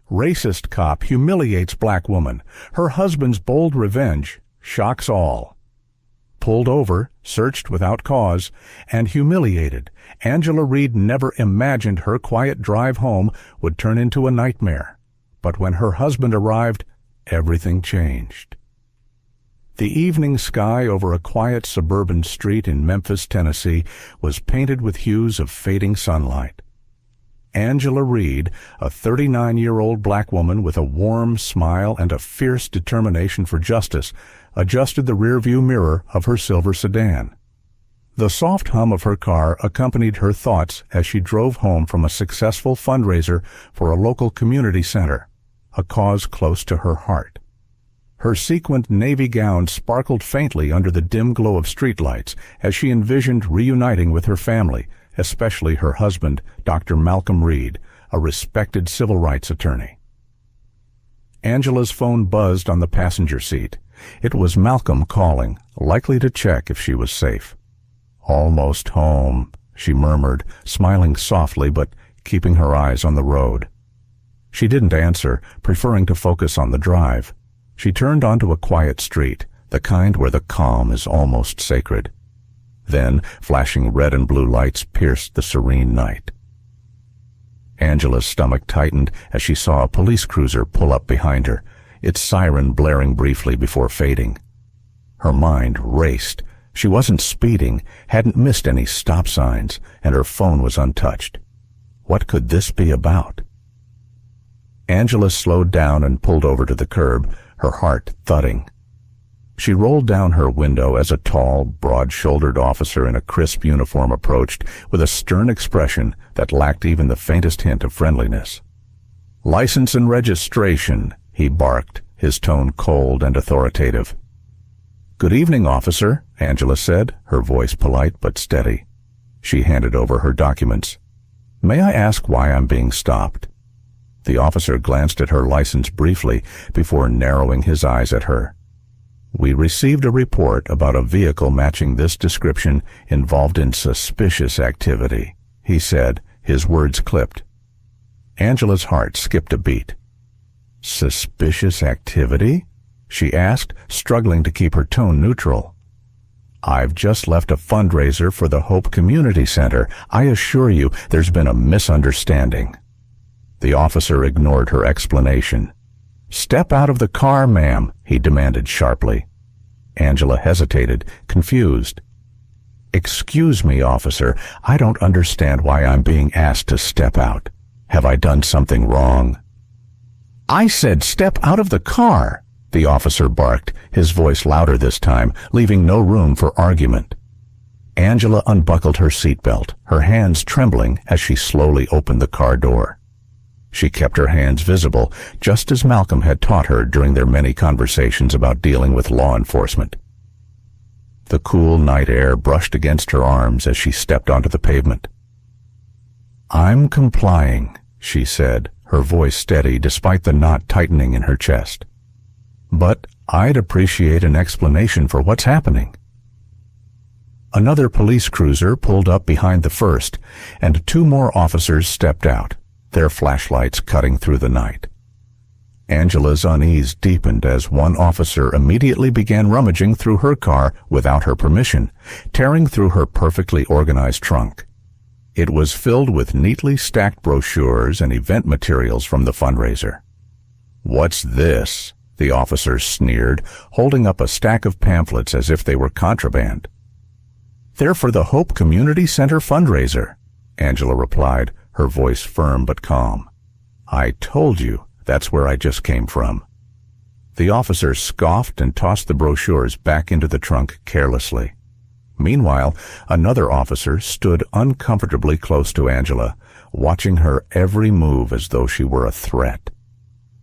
Racist cop humiliates black woman. Her husband's bold revenge shocks all. Pulled over, searched without cause, and humiliated, Angela Reed never imagined her quiet drive home would turn into a nightmare. But when her husband arrived, everything changed. The evening sky over a quiet suburban street in Memphis, Tennessee, was painted with hues of fading sunlight. Angela Reed, a 39-year-old black woman with a warm smile and a fierce determination for justice, adjusted the rearview mirror of her silver sedan. The soft hum of her car accompanied her thoughts as she drove home from a successful fundraiser for a local community center, a cause close to her heart. Her sequined navy gown sparkled faintly under the dim glow of streetlights as she envisioned reuniting with her family, especially her husband, Dr. Malcolm Reed, a respected civil rights attorney. Angela's phone buzzed on the passenger seat. It was Malcolm calling, likely to check if she was safe. "Almost home," she murmured, smiling softly but keeping her eyes on the road. She didn't answer, preferring to focus on the drive. She turned onto a quiet street, the kind where the calm is almost sacred. Then, flashing red and blue lights pierced the serene night. Angela's stomach tightened as she saw a police cruiser pull up behind her, its siren blaring briefly before fading. Her mind raced. She wasn't speeding, hadn't missed any stop signs, and her phone was untouched. What could this be about? Angela slowed down and pulled over to the curb, her heart thudding. She rolled down her window as a tall, broad-shouldered officer in a crisp uniform approached with a stern expression that lacked even the faintest hint of friendliness. "License and registration," he barked, his tone cold and authoritative. "Good evening, officer," Angela said, her voice polite but steady. She handed over her documents. "May I ask why I'm being stopped?" The officer glanced at her license briefly before narrowing his eyes at her. "We received a report about a vehicle matching this description involved in suspicious activity," he said, his words clipped. Angela's heart skipped a beat. "Suspicious activity?" she asked, struggling to keep her tone neutral. "I've just left a fundraiser for the Hope Community Center. I assure you there's been a misunderstanding." The officer ignored her explanation. "Step out of the car, ma'am," he demanded sharply. Angela hesitated, confused. "Excuse me, officer, I don't understand why I'm being asked to step out. Have I done something wrong?" "I said step out of the car," the officer barked, his voice louder this time, leaving no room for argument. Angela unbuckled her seatbelt, her hands trembling as she slowly opened the car door. She kept her hands visible, just as Malcolm had taught her during their many conversations about dealing with law enforcement. The cool night air brushed against her arms as she stepped onto the pavement. "I'm complying," she said, her voice steady despite the knot tightening in her chest. "But I'd appreciate an explanation for what's happening." Another police cruiser pulled up behind the first, and two more officers stepped out, their flashlights cutting through the night. Angela's unease deepened as one officer immediately began rummaging through her car without her permission, tearing through her perfectly organized trunk. It was filled with neatly stacked brochures and event materials from the fundraiser. "What's this?" the officer sneered, holding up a stack of pamphlets as if they were contraband. "They're for the Hope Community Center fundraiser," Angela replied, her voice firm but calm. "I told you that's where I just came from." The officer scoffed and tossed the brochures back into the trunk carelessly. Meanwhile, another officer stood uncomfortably close to Angela, watching her every move as though she were a threat.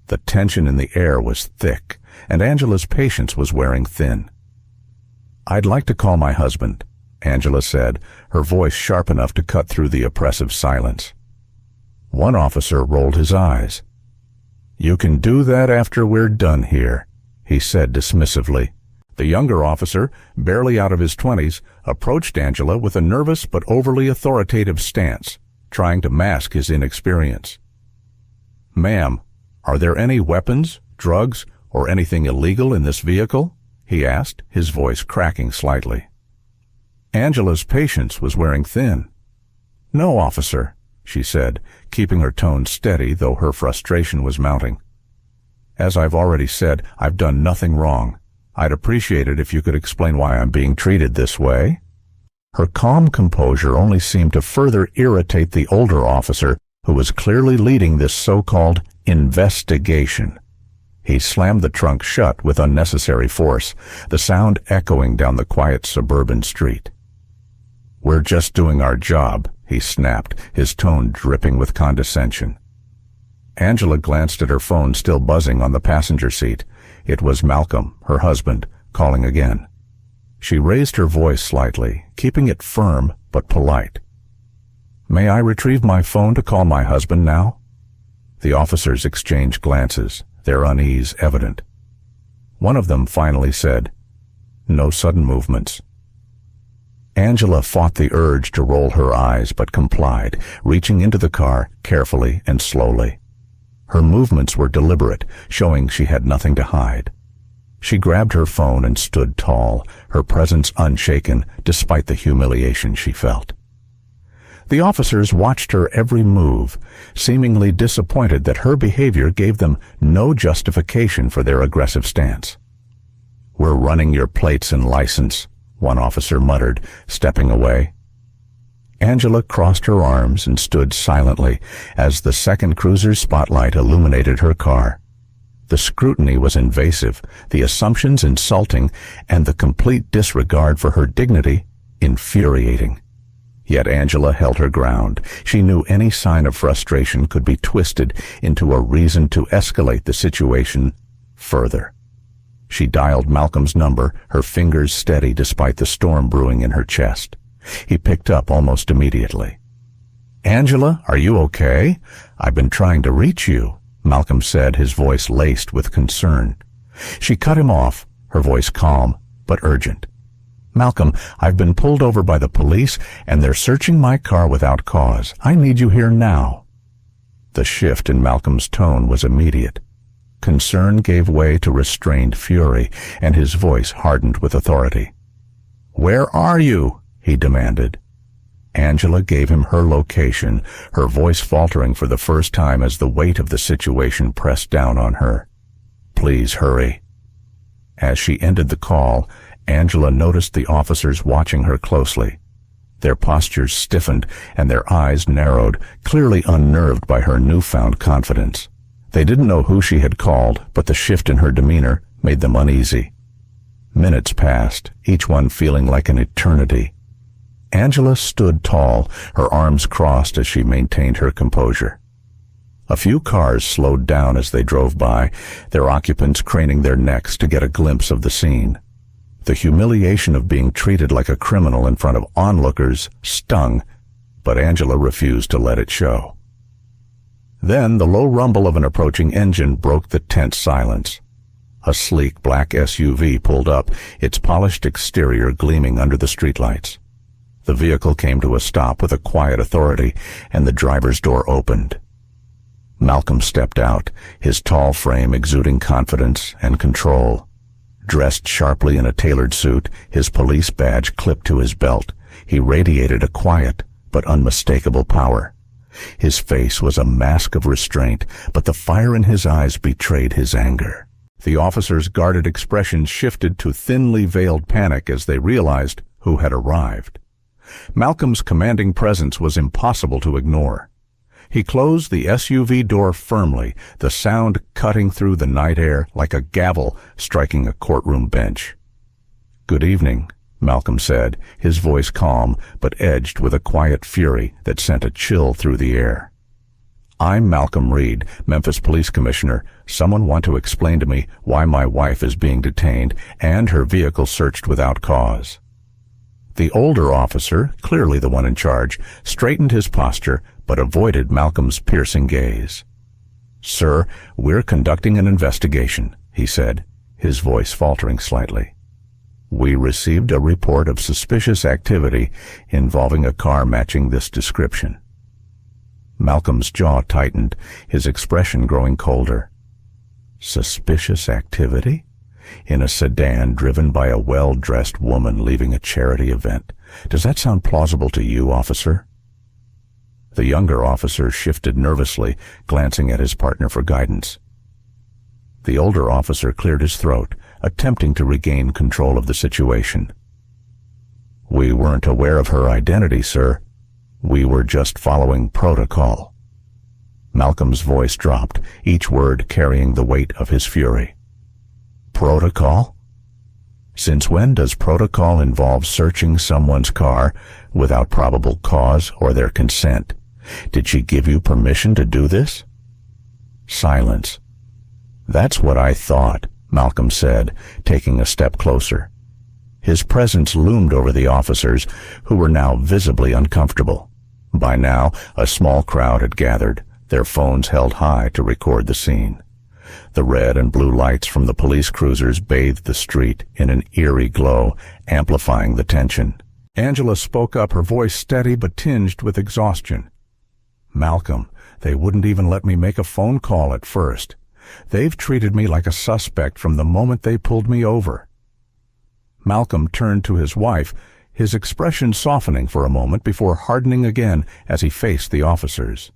The tension in the air was thick, and Angela's patience was wearing thin. "I'd like to call my husband," Angela said, her voice sharp enough to cut through the oppressive silence. One officer rolled his eyes. "You can do that after we're done here," he said dismissively. The younger officer, barely out of his 20s, approached Angela with a nervous but overly authoritative stance, trying to mask his inexperience. "Ma'am, "Are there any weapons, drugs, or anything illegal in this vehicle?" he asked, his voice cracking slightly. Angela's patience was wearing thin. "No, officer," she said, keeping her tone steady though her frustration was mounting. "As I've already said, I've done nothing wrong. I'd appreciate it if you could explain why I'm being treated this way." Her calm composure only seemed to further irritate the older officer, who was clearly leading this so-called investigation. He slammed the trunk shut with unnecessary force, the sound echoing down the quiet suburban street. "We're just doing our job," he snapped, his tone dripping with condescension. Angela glanced at her phone still buzzing on the passenger seat. It was Malcolm, her husband, calling again. She raised her voice slightly, keeping it firm but polite. "May I retrieve my phone to call my husband now?" The officers exchanged glances, their unease evident. One of them finally said, "No sudden movements." Angela fought the urge to roll her eyes but complied, reaching into the car carefully and slowly. Her movements were deliberate, showing she had nothing to hide. She grabbed her phone and stood tall, her presence unshaken despite the humiliation she felt. The officers watched her every move, seemingly disappointed that her behavior gave them no justification for their aggressive stance. "We're running your plates and license," one officer muttered, stepping away. Angela crossed her arms and stood silently as the second cruiser's spotlight illuminated her car. The scrutiny was invasive, the assumptions insulting, and the complete disregard for her dignity infuriating. Yet Angela held her ground. She knew any sign of frustration could be twisted into a reason to escalate the situation further. She dialed Malcolm's number, her fingers steady despite the storm brewing in her chest. He picked up almost immediately. "Angela, are you okay? I've been trying to reach you," Malcolm said, his voice laced with concern. She cut him off, her voice calm but urgent. "Malcolm, I've been pulled over by the police and they're searching my car without cause. I need you here now." The shift in Malcolm's tone was immediate. Concern gave way to restrained fury, and his voice hardened with authority. "Where are you?" he demanded. Angela gave him her location, her voice faltering for the first time as the weight of the situation pressed down on her. "Please hurry." As she ended the call, Angela noticed the officers watching her closely. Their postures stiffened and their eyes narrowed, clearly unnerved by her newfound confidence. They didn't know who she had called, but the shift in her demeanor made them uneasy. Minutes passed, each one feeling like an eternity. Angela stood tall, her arms crossed as she maintained her composure. A few cars slowed down as they drove by, their occupants craning their necks to get a glimpse of the scene. The humiliation of being treated like a criminal in front of onlookers stung, but Angela refused to let it show. Then the low rumble of an approaching engine broke the tense silence. A sleek black SUV pulled up, its polished exterior gleaming under the streetlights. The vehicle came to a stop with a quiet authority, and the driver's door opened. Malcolm stepped out, his tall frame exuding confidence and control. Dressed sharply in a tailored suit, his police badge clipped to his belt, he radiated a quiet but unmistakable power. His face was a mask of restraint, but the fire in his eyes betrayed his anger. The officer's guarded expression shifted to thinly veiled panic as they realized who had arrived. Malcolm's commanding presence was impossible to ignore. He closed the SUV door firmly, the sound cutting through the night air like a gavel striking a courtroom bench. "Good evening," Malcolm said, his voice calm but edged with a quiet fury that sent a chill through the air. "I'm Malcolm Reed, Memphis Police Commissioner. Someone want to explain to me why my wife is being detained and her vehicle searched without cause." The older officer, clearly the one in charge, straightened his posture but avoided Malcolm's piercing gaze. "Sir, we're conducting an investigation," he said, his voice faltering slightly. "We received a report of suspicious activity involving a car matching this description." Malcolm's jaw tightened, his expression growing colder. Suspicious activity? In a sedan driven by a well-dressed woman leaving a charity event. Does that sound plausible to you, officer? The younger officer shifted nervously, glancing at his partner for guidance. The older officer cleared his throat, attempting to regain control of the situation. We weren't aware of her identity, sir. We were just following protocol. Malcolm's voice dropped, each word carrying the weight of his fury. Protocol? Since when does protocol involve searching someone's car without probable cause or their consent? Did she give you permission to do this? Silence. That's what I thought, Malcolm said, taking a step closer. His presence loomed over the officers, who were now visibly uncomfortable. By now, a small crowd had gathered, their phones held high to record the scene. The red and blue lights from the police cruisers bathed the street in an eerie glow, amplifying the tension. Angela spoke up, her voice steady but tinged with exhaustion. Malcolm, they wouldn't even let me make a phone call at first. They've treated me like a suspect from the moment they pulled me over. Malcolm turned to his wife, his expression softening for a moment before hardening again as he faced the officers.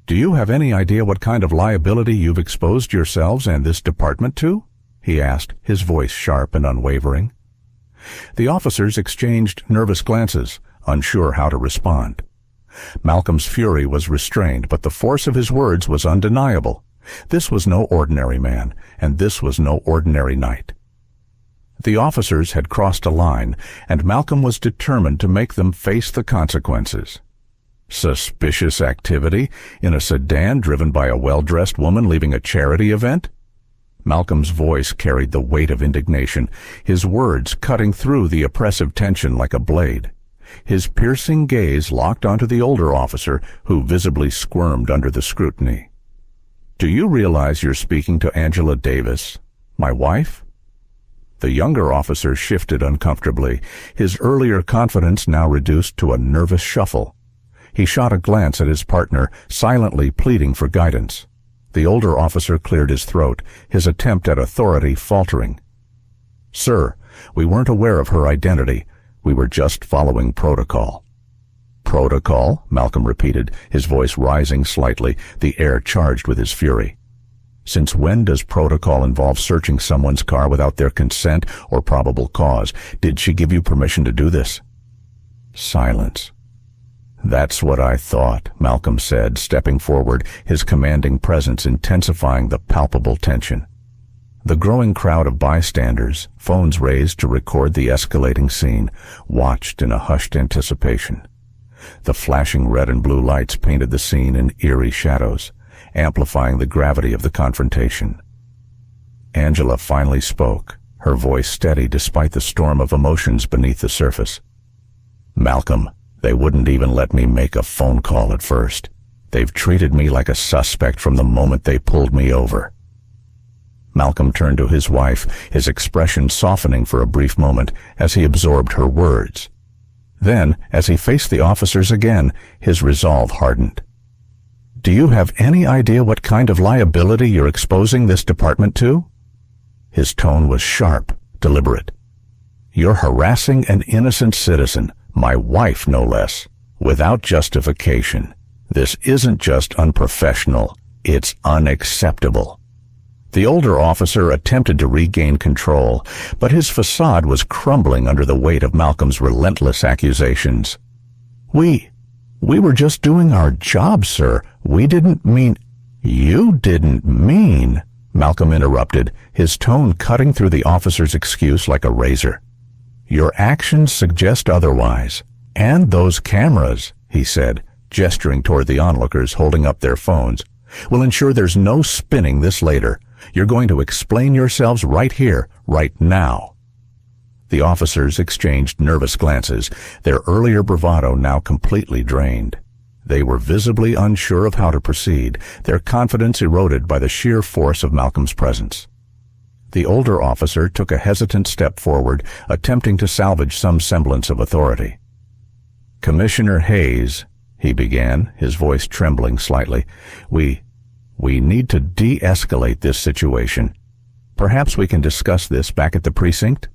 Do you have any idea what kind of liability you've exposed yourselves and this department to? He asked, his voice sharp and unwavering. The officers exchanged nervous glances, unsure how to respond. Malcolm's fury was restrained, but the force of his words was undeniable. This was no ordinary man, and this was no ordinary night. The officers had crossed a line, and Malcolm was determined to make them face the consequences. Suspicious activity in a sedan driven by a well-dressed woman leaving a charity event? Malcolm's voice carried the weight of indignation, his words cutting through the oppressive tension like a blade. His piercing gaze locked onto the older officer, who visibly squirmed under the scrutiny. Do you realize you're speaking to Angela Davis, my wife? The younger officer shifted uncomfortably, his earlier confidence now reduced to a nervous shuffle. He shot a glance at his partner, silently pleading for guidance. The older officer cleared his throat, his attempt at authority faltering. Sir, we weren't aware of her identity. We were just following protocol. Protocol? Malcolm repeated, his voice rising slightly, the air charged with his fury. Since when does protocol involve searching someone's car without their consent or probable cause? Did she give you permission to do this? Silence. That's what I thought, Malcolm said, stepping forward, his commanding presence intensifying the palpable tension. The growing crowd of bystanders, phones raised to record the escalating scene, watched in a hushed anticipation. The flashing red and blue lights painted the scene in eerie shadows, amplifying the gravity of the confrontation. Angela finally spoke, her voice steady despite the storm of emotions beneath the surface. Malcolm, they wouldn't even let me make a phone call at first. They've treated me like a suspect from the moment they pulled me over. Malcolm turned to his wife, his expression softening for a brief moment as he absorbed her words. Then, as he faced the officers again, his resolve hardened. Do you have any idea what kind of liability you're exposing this department to? His tone was sharp, deliberate. You're harassing an innocent citizen, my wife no less, without justification. This isn't just unprofessional, it's unacceptable. The older officer attempted to regain control, but his facade was crumbling under the weight of Malcolm's relentless accusations. We were just doing our job, sir. We didn't mean—" You didn't mean, Malcolm interrupted, his tone cutting through the officer's excuse like a razor. Your actions suggest otherwise. And those cameras, he said, gesturing toward the onlookers holding up their phones, will ensure there's no spinning this later. You're going to explain yourselves right here, right now. The officers exchanged nervous glances, their earlier bravado now completely drained. They were visibly unsure of how to proceed, their confidence eroded by the sheer force of Malcolm's presence. The older officer took a hesitant step forward, attempting to salvage some semblance of authority. Commissioner Hayes, he began, his voice trembling slightly, we We need to de-escalate this situation. Perhaps we can discuss this back at the precinct?"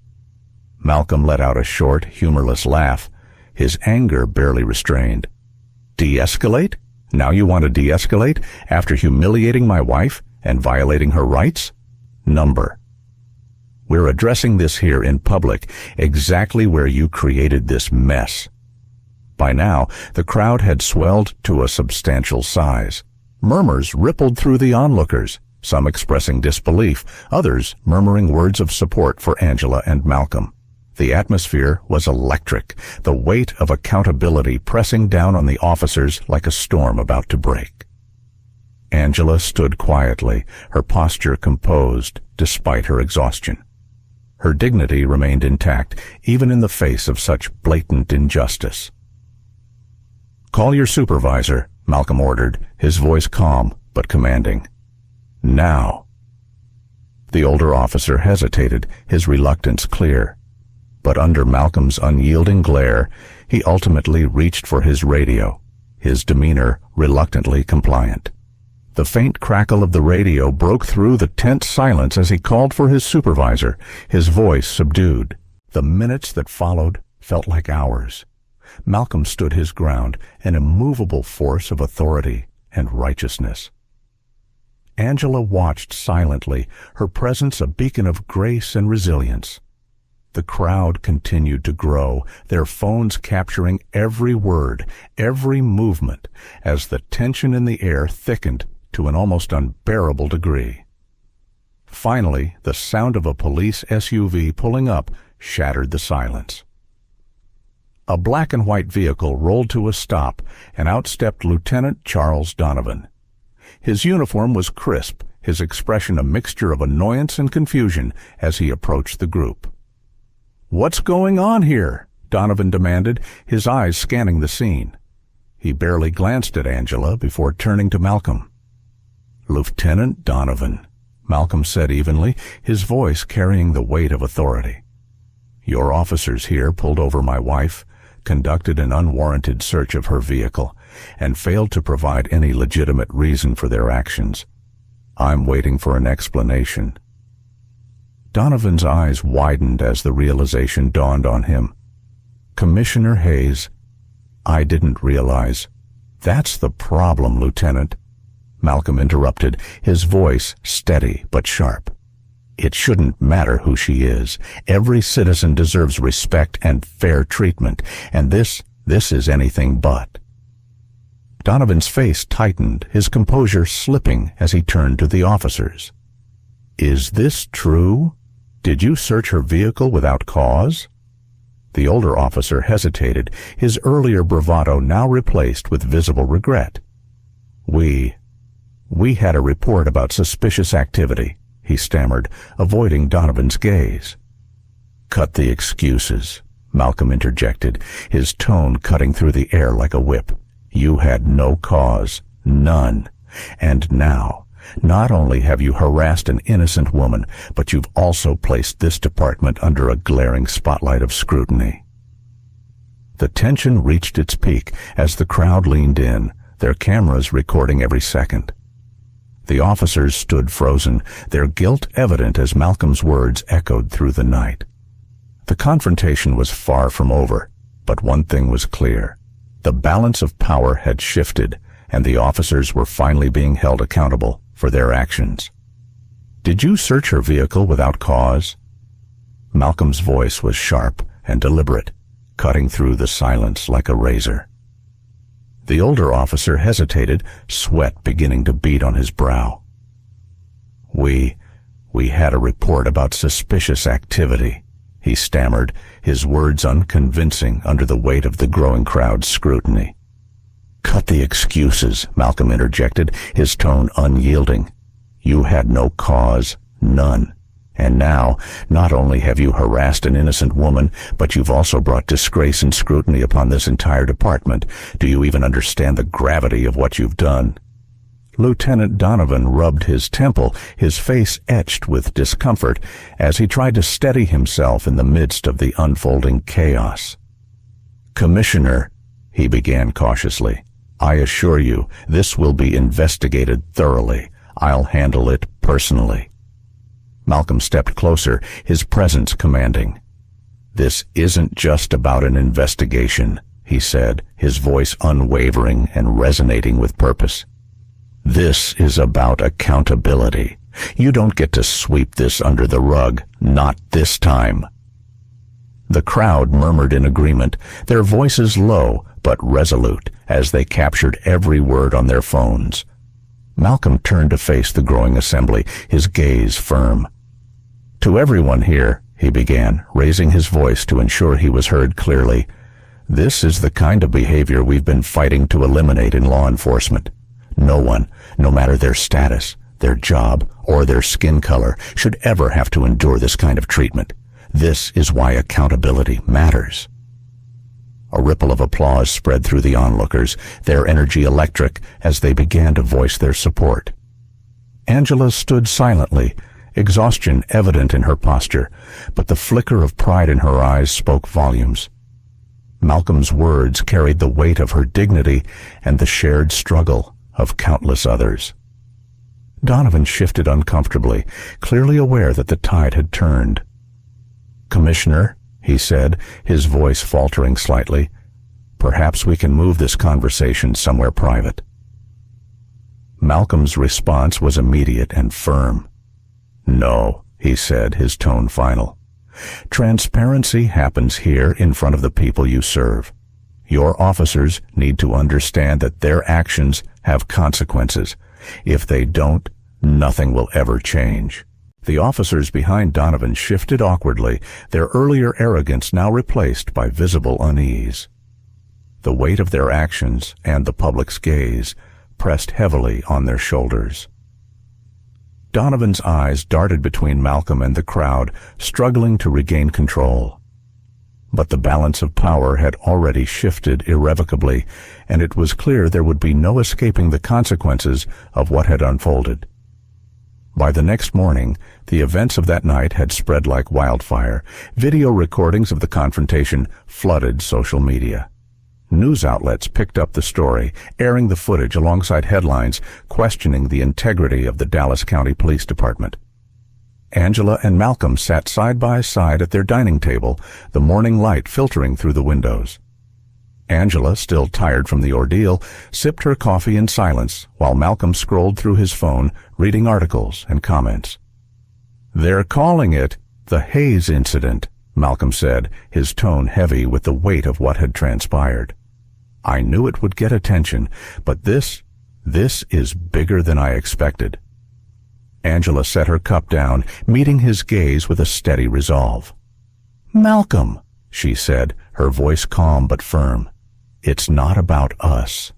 Malcolm let out a short, humorless laugh, his anger barely restrained. "De-escalate? Now you want to de-escalate after humiliating my wife and violating her rights? Number. We're addressing this here in public, exactly where you created this mess." By now, the crowd had swelled to a substantial size. Murmurs rippled through the onlookers, some expressing disbelief, others murmuring words of support for Angela and Malcolm. The atmosphere was electric, the weight of accountability pressing down on the officers like a storm about to break. Angela stood quietly, her posture composed despite her exhaustion. Her dignity remained intact, even in the face of such blatant injustice. "Call your supervisor," Malcolm ordered, his voice calm but commanding. "Now." The older officer hesitated, his reluctance clear. But under Malcolm's unyielding glare, he ultimately reached for his radio, his demeanor reluctantly compliant. The faint crackle of the radio broke through the tense silence as he called for his supervisor, his voice subdued. The minutes that followed felt like hours. Malcolm stood his ground, an immovable force of authority and righteousness. Angela watched silently, her presence a beacon of grace and resilience. The crowd continued to grow, their phones capturing every word, every movement, as the tension in the air thickened to an almost unbearable degree. Finally, the sound of a police SUV pulling up shattered the silence. A black and white vehicle rolled to a stop, and out stepped Lieutenant Charles Donovan. His uniform was crisp, his expression a mixture of annoyance and confusion as he approached the group. "What's going on here?" Donovan demanded, his eyes scanning the scene. He barely glanced at Angela before turning to Malcolm. "Lieutenant Donovan," Malcolm said evenly, his voice carrying the weight of authority. "Your officers here pulled over my wife, conducted an unwarranted search of her vehicle, and failed to provide any legitimate reason for their actions. I'm waiting for an explanation." Donovan's eyes widened as the realization dawned on him. "Commissioner Hayes, I didn't realize." "That's the problem, Lieutenant," Malcolm interrupted, his voice steady but sharp. "It shouldn't matter who she is. Every citizen deserves respect and fair treatment, and this is anything but." Donovan's face tightened, his composure slipping as he turned to the officers. "Is this true? Did you search her vehicle without cause?" The older officer hesitated, his earlier bravado now replaced with visible regret. We had a report about suspicious activity," he stammered, avoiding Donovan's gaze. "Cut the excuses," Malcolm interjected, his tone cutting through the air like a whip. "You had no cause, none. And now, not only have you harassed an innocent woman, but you've also placed this department under a glaring spotlight of scrutiny." The tension reached its peak as the crowd leaned in, their cameras recording every second. The officers stood frozen, their guilt evident as Malcolm's words echoed through the night. The confrontation was far from over, but one thing was clear. The balance of power had shifted, and the officers were finally being held accountable for their actions. "Did you search her vehicle without cause?" Malcolm's voice was sharp and deliberate, cutting through the silence like a razor. The older officer hesitated, sweat beginning to bead on his brow. We had a report about suspicious activity," he stammered, his words unconvincing under the weight of the growing crowd's scrutiny. "Cut the excuses," Malcolm interjected, his tone unyielding. "You had no cause, none. And now, not only have you harassed an innocent woman, but you've also brought disgrace and scrutiny upon this entire department. Do you even understand the gravity of what you've done?" Lieutenant Donovan rubbed his temple, his face etched with discomfort, as he tried to steady himself in the midst of the unfolding chaos. "Commissioner," he began cautiously, "I assure you this will be investigated thoroughly. I'll handle it personally." Malcolm stepped closer, his presence commanding. "This isn't just about an investigation," he said, his voice unwavering and resonating with purpose. "This is about accountability. You don't get to sweep this under the rug, not this time." The crowd murmured in agreement, their voices low but resolute as they captured every word on their phones. Malcolm turned to face the growing assembly, his gaze firm. "To everyone here," he began, raising his voice to ensure he was heard clearly, "this is the kind of behavior we've been fighting to eliminate in law enforcement. No one, no matter their status, their job, or their skin color, should ever have to endure this kind of treatment. This is why accountability matters." A ripple of applause spread through the onlookers, their energy electric as they began to voice their support. Angela stood silently, exhaustion evident in her posture, but the flicker of pride in her eyes spoke volumes. Malcolm's words carried the weight of her dignity and the shared struggle of countless others. Donovan shifted uncomfortably, clearly aware that the tide had turned. "Commissioner," he said, his voice faltering slightly, "perhaps we can move this conversation somewhere private." Malcolm's response was immediate and firm. "No," he said, his tone final. "Transparency happens here in front of the people you serve. Your officers need to understand that their actions have consequences. If they don't, nothing will ever change." The officers behind Donovan shifted awkwardly, their earlier arrogance now replaced by visible unease. The weight of their actions and the public's gaze pressed heavily on their shoulders. Donovan's eyes darted between Malcolm and the crowd, struggling to regain control. But the balance of power had already shifted irrevocably, and it was clear there would be no escaping the consequences of what had unfolded. By the next morning, the events of that night had spread like wildfire. Video recordings of the confrontation flooded social media. News outlets picked up the story, airing the footage alongside headlines questioning the integrity of the Dallas County Police Department. Angela and Malcolm sat side by side at their dining table, the morning light filtering through the windows. Angela, still tired from the ordeal, sipped her coffee in silence while Malcolm scrolled through his phone, reading articles and comments. "They're calling it the Hayes incident," Malcolm said, his tone heavy with the weight of what had transpired. "I knew it would get attention, but this is bigger than I expected." Angela set her cup down, meeting his gaze with a steady resolve. "Malcolm," she said, her voice calm but firm, "it's not about us.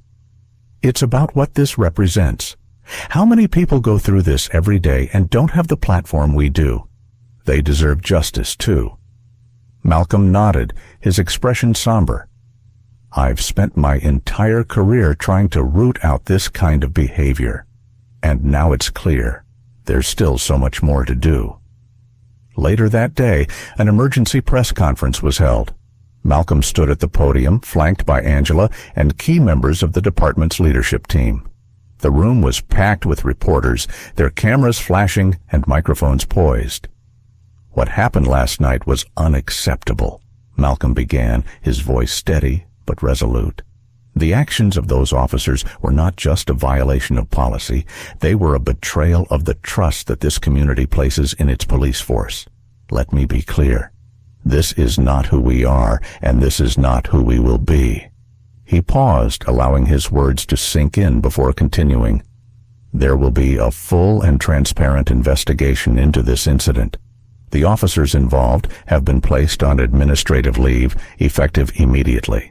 It's about what this represents. How many people go through this every day and don't have the platform we do? They deserve justice, too." Malcolm nodded, his expression somber. "I've spent my entire career trying to root out this kind of behavior, and now it's clear. There's still so much more to do." Later that day, an emergency press conference was held. Malcolm stood at the podium, flanked by Angela and key members of the department's leadership team. The room was packed with reporters, their cameras flashing and microphones poised. "What happened last night was unacceptable," Malcolm began, his voice steady but resolute. "The actions of those officers were not just a violation of policy, they were a betrayal of the trust that this community places in its police force. Let me be clear. This is not who we are, and this is not who we will be." He paused, allowing his words to sink in before continuing. "There will be a full and transparent investigation into this incident. The officers involved have been placed on administrative leave, effective immediately.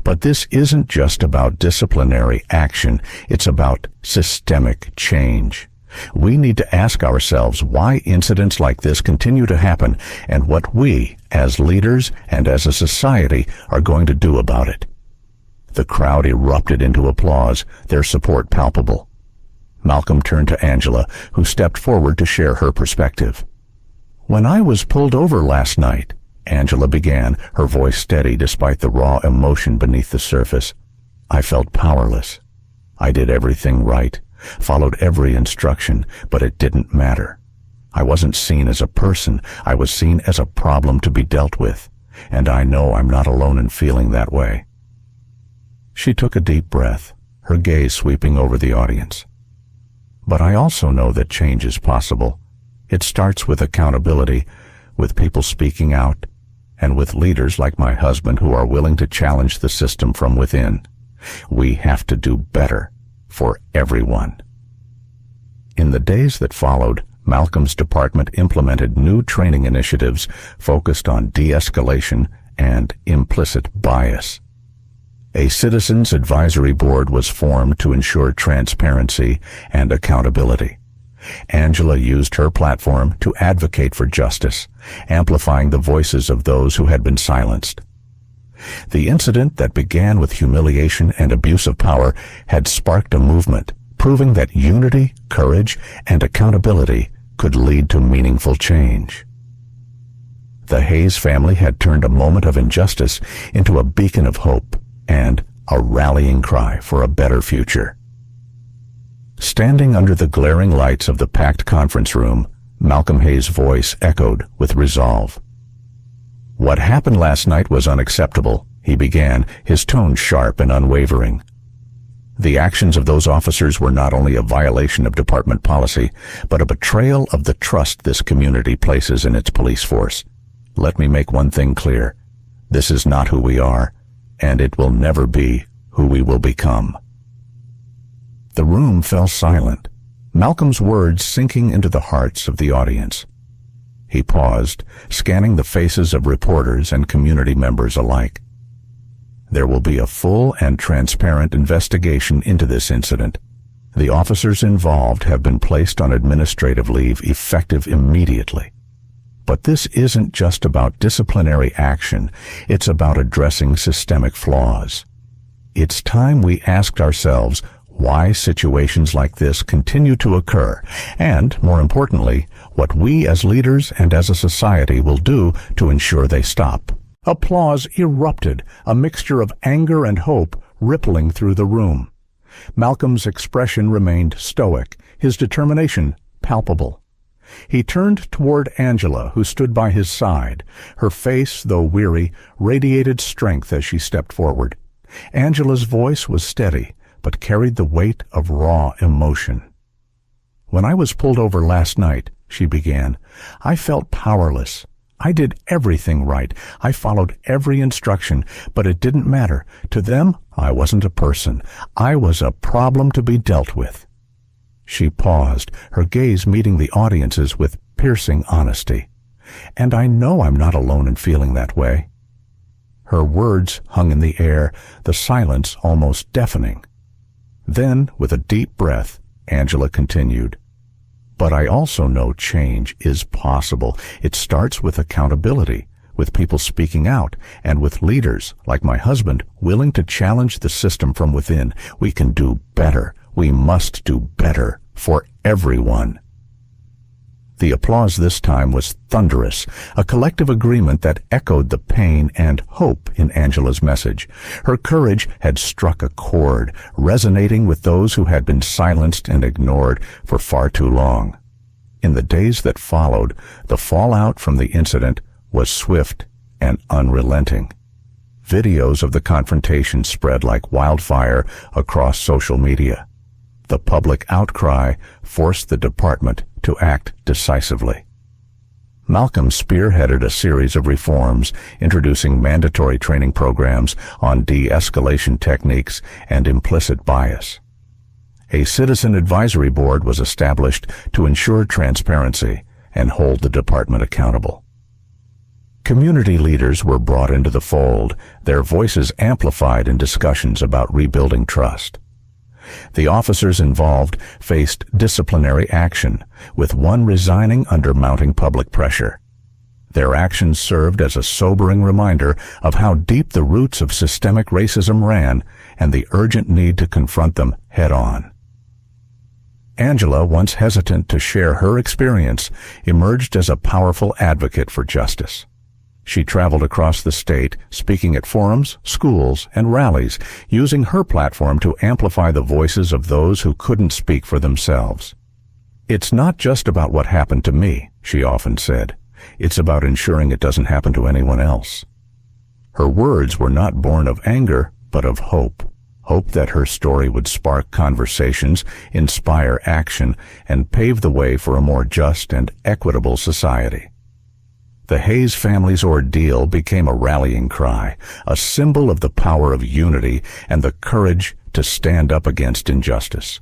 But this isn't just about disciplinary action, it's about systemic change. We need to ask ourselves why incidents like this continue to happen and what we, as leaders and as a society, are going to do about it." The crowd erupted into applause, their support palpable. Malcolm turned to Angela, who stepped forward to share her perspective. "When I was pulled over last night," Angela began, her voice steady despite the raw emotion beneath the surface, "I felt powerless. I did everything right. followed every instruction, but it didn't matter. I wasn't seen as a person, I was seen as a problem to be dealt with, and I know I'm not alone in feeling that way. She took a deep breath, her gaze sweeping over the audience. But I also know that change is possible. It starts with accountability, with people speaking out, and with leaders like my husband who are willing to challenge the system from within. We have to do better for everyone. In the days that followed, Malcolm's department implemented new training initiatives focused on de-escalation and implicit bias. A citizens advisory board was formed to ensure transparency and accountability. Angela used her platform to advocate for justice, amplifying the voices of those who had been silenced. The incident that began with humiliation and abuse of power had sparked a movement, proving that unity, courage, and accountability could lead to meaningful change. The Hayes family had turned a moment of injustice into a beacon of hope and a rallying cry for a better future. Standing under the glaring lights of the packed conference room, Malcolm Hayes' voice echoed with resolve. "What happened last night was unacceptable," he began, his tone sharp and unwavering. "The actions of those officers were not only a violation of department policy, but a betrayal of the trust this community places in its police force. Let me make one thing clear. This is not who we are, and it will never be who we will become." The room fell silent, Malcolm's words sinking into the hearts of the audience. He paused, scanning the faces of reporters and community members alike. "There will be a full and transparent investigation into this incident. The officers involved have been placed on administrative leave effective immediately. But this isn't just about disciplinary action, it's about addressing systemic flaws. It's time we asked ourselves why situations like this continue to occur, and, more importantly, what we as leaders and as a society will do to ensure they stop." Applause erupted, a mixture of anger and hope rippling through the room. Malcolm's expression remained stoic, his determination palpable. He turned toward Angela, who stood by his side. Her face, though weary, radiated strength as she stepped forward. Angela's voice was steady, but carried the weight of raw emotion. "When I was pulled over last night," she began, "I felt powerless. I did everything right. I followed every instruction, but it didn't matter. To them, I wasn't a person. I was a problem to be dealt with." She paused, her gaze meeting the audience's with piercing honesty. "And I know I'm not alone in feeling that way." Her words hung in the air, the silence almost deafening. Then, with a deep breath, Angela continued, "But I also know change is possible. It starts with accountability, with people speaking out, and with leaders, like my husband, willing to challenge the system from within. We can do better. We must do better for everyone." The applause this time was thunderous, a collective agreement that echoed the pain and hope in Angela's message. Her courage had struck a chord, resonating with those who had been silenced and ignored for far too long. In the days that followed, the fallout from the incident was swift and unrelenting. Videos of the confrontation spread like wildfire across social media. The public outcry forced the department to act decisively. Malcolm spearheaded a series of reforms, introducing mandatory training programs on de-escalation techniques and implicit bias. A citizen advisory board was established to ensure transparency and hold the department accountable. Community leaders were brought into the fold, their voices amplified in discussions about rebuilding trust. The officers involved faced disciplinary action, with one resigning under mounting public pressure. Their actions served as a sobering reminder of how deep the roots of systemic racism ran and the urgent need to confront them head-on. Angela, once hesitant to share her experience, emerged as a powerful advocate for justice. She traveled across the state, speaking at forums, schools, and rallies, using her platform to amplify the voices of those who couldn't speak for themselves. "It's not just about what happened to me," she often said. "It's about ensuring it doesn't happen to anyone else." Her words were not born of anger, but of hope. Hope that her story would spark conversations, inspire action, and pave the way for a more just and equitable society. The Hayes family's ordeal became a rallying cry, a symbol of the power of unity and the courage to stand up against injustice.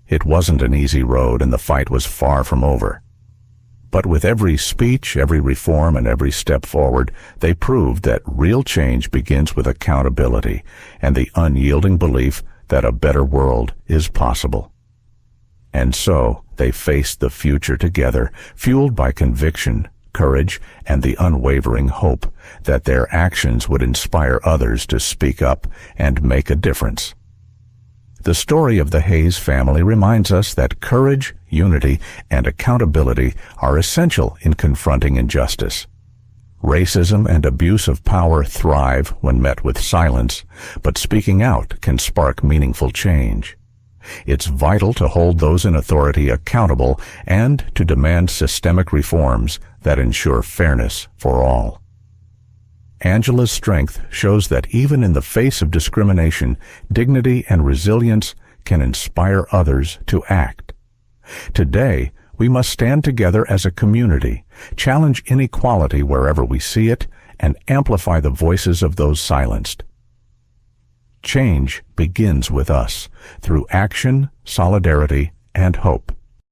It wasn't an easy road, and the fight was far from over. But with every speech, every reform, and every step forward, they proved that real change begins with accountability and the unyielding belief that a better world is possible. And so they faced the future together, fueled by conviction, courage, and the unwavering hope that their actions would inspire others to speak up and make a difference. The story of the Hayes family reminds us that courage, unity, and accountability are essential in confronting injustice. Racism and abuse of power thrive when met with silence, but speaking out can spark meaningful change. It's vital to hold those in authority accountable and to demand systemic reforms that ensure fairness for all. Angela's strength shows that even in the face of discrimination, dignity and resilience can inspire others to act. Today, we must stand together as a community, challenge inequality wherever we see it, and amplify the voices of those silenced. Change begins with us, through action, solidarity, and hope.